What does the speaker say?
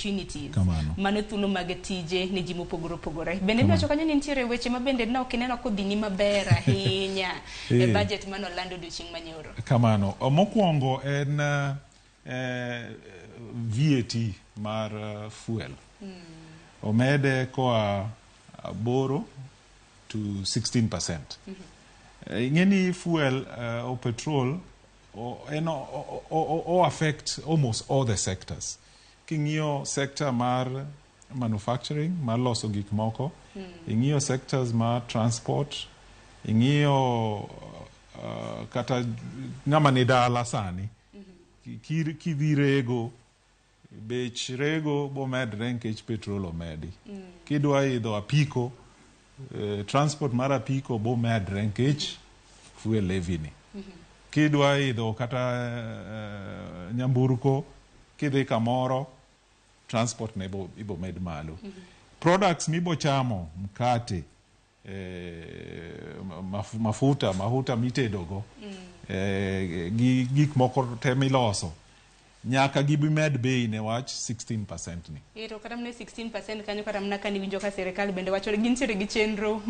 opportunities mano thuolo mag tije ne ji mopogore opogore. Bende niwacho kanyo ni nitiere weche ma bende ne ok ineno kodhini maber ahinya e budget mano lando odiochieng' manyoro. Kamano. Mokwongo en VAT mar fuel. Omede koa 8 to 16%. Ingeni fuel or petrol or affect almost all the sectors. Kingio sector mar manufacturing, mar loso gik moko, ingio sectors mar transport, ingio kata ngama ni dala sani. Kidhi rego, bech rego bo medre nikech petrol omedi. Kidwa idho apiko, transport mar apiko bo medre nikech fuel levy ni. Kidwa idho kata nyamburko, kidhi kamoro, transport ne ibo med malo. Products mibo chamo, mkate, mafuta mitedogo, gik moko temiloso. Nyaka gibi med bei ne wach 16% ni. Ero kata mne 16% kanyo kata mna kani winjo ka serikali bende wacho gintiere gi chenro